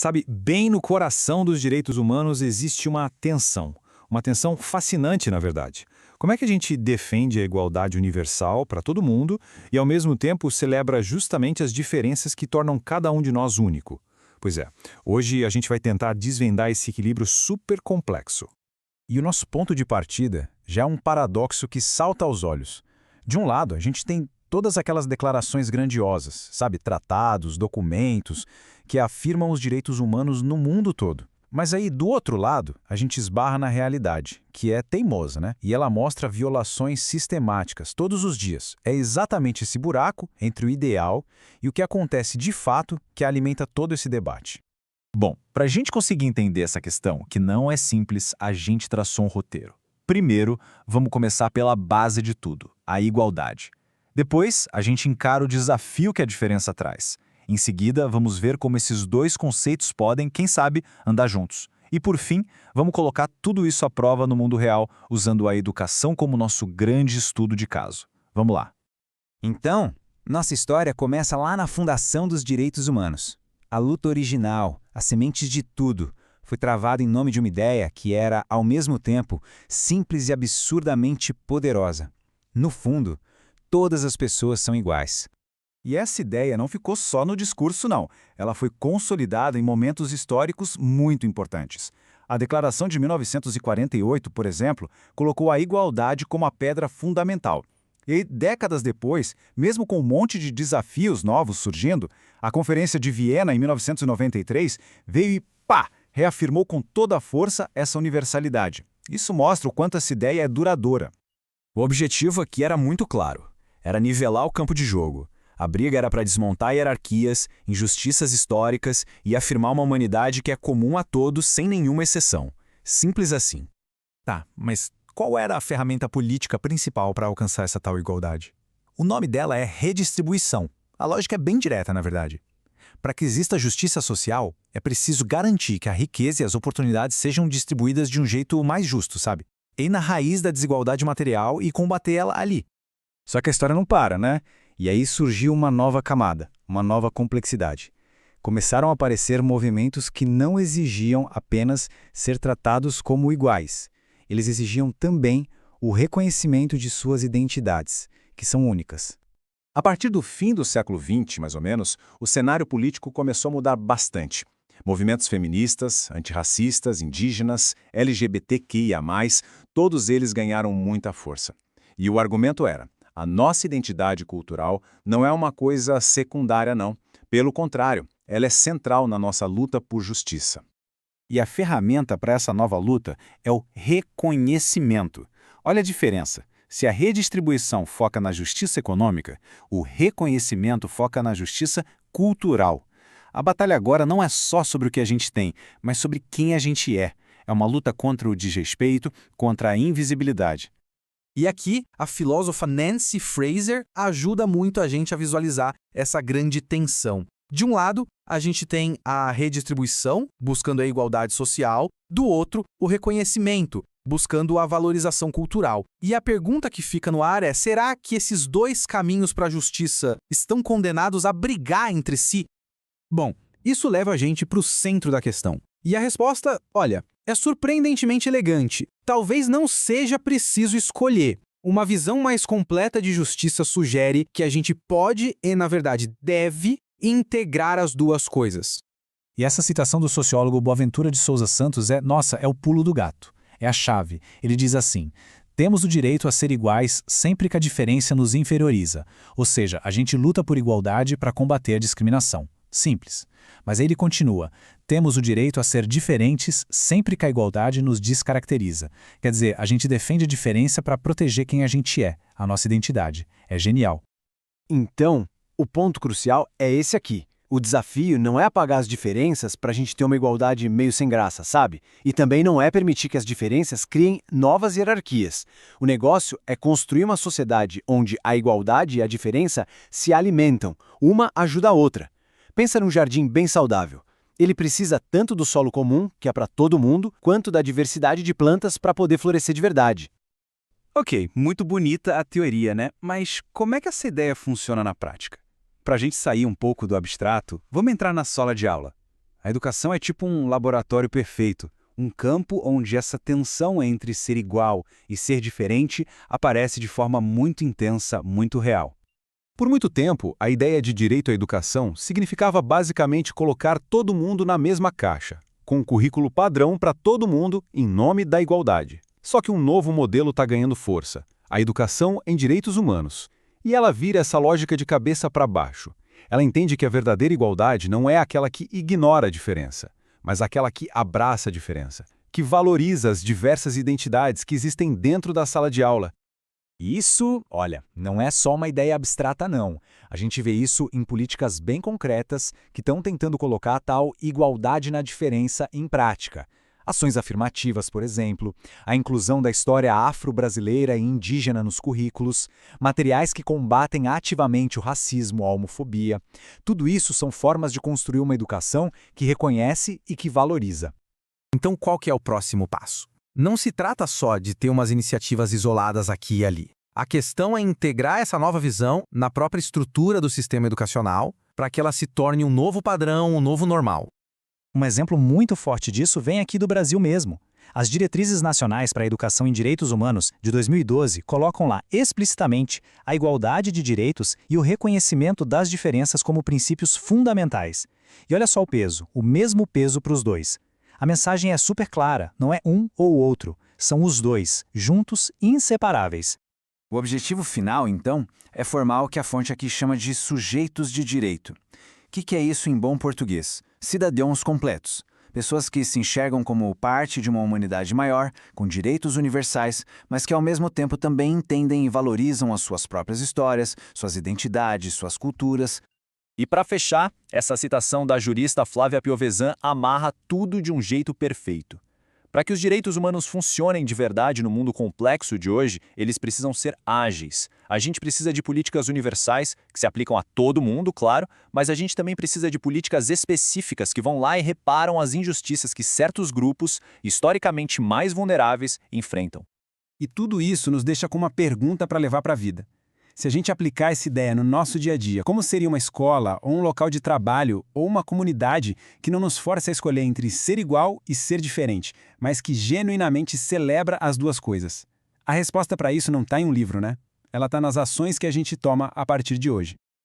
Sabe, bem no coração dos direitos humanos existe uma tensão fascinante, na verdade. Como é que a gente defende a igualdade universal para todo mundo e, ao mesmo tempo, celebra justamente as diferenças que tornam cada um de nós único? Pois é, hoje a gente vai tentar desvendar esse equilíbrio super complexo. E o nosso ponto de partida já é um paradoxo que salta aos olhos. De um lado, a gente tem todas aquelas declarações grandiosas, sabe, tratados, documentos, que afirmam os direitos humanos no mundo todo. Mas aí, do outro lado, a gente esbarra na realidade, que é teimosa, né? E ela mostra violações sistemáticas todos os dias. É exatamente esse buraco entre o ideal e o que acontece de fato que alimenta todo esse debate. Bom, para a gente conseguir entender essa questão, que não é simples, a gente traçou um roteiro. Primeiro, vamos começar pela base de tudo, a igualdade. Depois, a gente encara o desafio que a diferença traz. Em seguida, vamos ver como esses dois conceitos podem, quem sabe, andar juntos. E por fim, vamos colocar tudo isso à prova no mundo real, usando a educação como nosso grande estudo de caso. Vamos lá. Então, nossa história começa lá na fundação dos direitos humanos. A luta original, as sementes de tudo, foi travada em nome de uma ideia que era, ao mesmo tempo, simples e absurdamente poderosa. No fundo, todas as pessoas são iguais. E essa ideia não ficou só no discurso, não. Ela foi consolidada em momentos históricos muito importantes. A Declaração de 1948, por exemplo, colocou a igualdade como a pedra fundamental. E décadas depois, mesmo com um monte de desafios novos surgindo, a Conferência de Viena, em 1993, veio e, pá, reafirmou com toda a força essa universalidade. Isso mostra o quanto essa ideia é duradoura. O objetivo aqui era muito claro. Era nivelar o campo de jogo. A briga era para desmontar hierarquias, injustiças históricas e afirmar uma humanidade que é comum a todos sem nenhuma exceção. Simples assim. Tá, mas qual era a ferramenta política principal para alcançar essa tal igualdade? O nome dela é redistribuição. A lógica é bem direta, na verdade. Para que exista justiça social, é preciso garantir que a riqueza e as oportunidades sejam distribuídas de um jeito mais justo, sabe? Ir na raiz da desigualdade material e combater ela ali. Só que a história não para, né? E aí surgiu uma nova camada, uma nova complexidade. Começaram a aparecer movimentos que não exigiam apenas ser tratados como iguais. Eles exigiam também o reconhecimento de suas identidades, que são únicas. A partir do fim do século XX, mais ou menos, o cenário político começou a mudar bastante. Movimentos feministas, antirracistas, indígenas, LGBTQIA+, todos eles ganharam muita força. E o argumento era: a nossa identidade cultural não é uma coisa secundária, não. Pelo contrário, ela é central na nossa luta por justiça. E a ferramenta para essa nova luta é o reconhecimento. Olha a diferença. Se a redistribuição foca na justiça econômica, o reconhecimento foca na justiça cultural. A batalha agora não é só sobre o que a gente tem, mas sobre quem a gente é. É uma luta contra o desrespeito, contra a invisibilidade. E aqui, a filósofa Nancy Fraser ajuda muito a gente a visualizar essa grande tensão. De um lado, a gente tem a redistribuição, buscando a igualdade social, do outro, o reconhecimento, buscando a valorização cultural. E a pergunta que fica no ar é: será que esses dois caminhos para a justiça estão condenados a brigar entre si? Bom, isso leva a gente para o centro da questão. E a resposta, olha, é surpreendentemente elegante. Talvez não seja preciso escolher. Uma visão mais completa de justiça sugere que a gente pode e, na verdade, deve integrar as duas coisas. E essa citação do sociólogo Boaventura de Souza Santos é o pulo do gato. É a chave. Ele diz assim: temos o direito a ser iguais sempre que a diferença nos inferioriza. Ou seja, a gente luta por igualdade para combater a discriminação. Simples. Mas aí ele continua: temos o direito a ser diferentes sempre que a igualdade nos descaracteriza. Quer dizer, a gente defende a diferença para proteger quem a gente é, a nossa identidade. É genial. Então, o ponto crucial é esse aqui. O desafio não é apagar as diferenças para a gente ter uma igualdade meio sem graça, sabe? E também não é permitir que as diferenças criem novas hierarquias. O negócio é construir uma sociedade onde a igualdade e a diferença se alimentam, uma ajuda a outra. Pensa num jardim bem saudável. Ele precisa tanto do solo comum, que é para todo mundo, quanto da diversidade de plantas para poder florescer de verdade. Ok, muito bonita a teoria, né? Mas como é que essa ideia funciona na prática? Para a gente sair um pouco do abstrato, vamos entrar na sala de aula. A educação é tipo um laboratório perfeito, um campo onde essa tensão entre ser igual e ser diferente aparece de forma muito intensa, muito real. Por muito tempo, a ideia de direito à educação significava basicamente colocar todo mundo na mesma caixa, com um currículo padrão para todo mundo em nome da igualdade. Só que um novo modelo está ganhando força, a educação em direitos humanos. E ela vira essa lógica de cabeça para baixo. Ela entende que a verdadeira igualdade não é aquela que ignora a diferença, mas aquela que abraça a diferença, que valoriza as diversas identidades que existem dentro da sala de aula. Isso, olha, não é só uma ideia abstrata, não. A gente vê isso em políticas bem concretas que estão tentando colocar a tal igualdade na diferença em prática. Ações afirmativas, por exemplo, a inclusão da história afro-brasileira e indígena nos currículos, materiais que combatem ativamente o racismo, a homofobia. Tudo isso são formas de construir uma educação que reconhece e que valoriza. Então, qual que é o próximo passo? Não se trata só de ter umas iniciativas isoladas aqui e ali. A questão é integrar essa nova visão na própria estrutura do sistema educacional para que ela se torne um novo padrão, um novo normal. Um exemplo muito forte disso vem aqui do Brasil mesmo. As Diretrizes Nacionais para a Educação em Direitos Humanos, de 2012, colocam lá explicitamente a igualdade de direitos e o reconhecimento das diferenças como princípios fundamentais. E olha só o mesmo peso para os dois. A mensagem é super clara, não é um ou outro, são os dois, juntos e inseparáveis. O objetivo final, então, é formar o que a fonte aqui chama de sujeitos de direito. O que é isso em bom português? Cidadãos completos. Pessoas que se enxergam como parte de uma humanidade maior, com direitos universais, mas que ao mesmo tempo também entendem e valorizam as suas próprias histórias, suas identidades, suas culturas. E para fechar, essa citação da jurista Flávia Piovesan amarra tudo de um jeito perfeito. Para que os direitos humanos funcionem de verdade no mundo complexo de hoje, eles precisam ser ágeis. A gente precisa de políticas universais, que se aplicam a todo mundo, claro, mas a gente também precisa de políticas específicas que vão lá e reparam as injustiças que certos grupos, historicamente mais vulneráveis, enfrentam. E tudo isso nos deixa com uma pergunta para levar para a vida. Se a gente aplicar essa ideia no nosso dia a dia, como seria uma escola, ou um local de trabalho, ou uma comunidade que não nos força a escolher entre ser igual e ser diferente, mas que genuinamente celebra as duas coisas? A resposta para isso não está em um livro, né? Ela está nas ações que a gente toma a partir de hoje.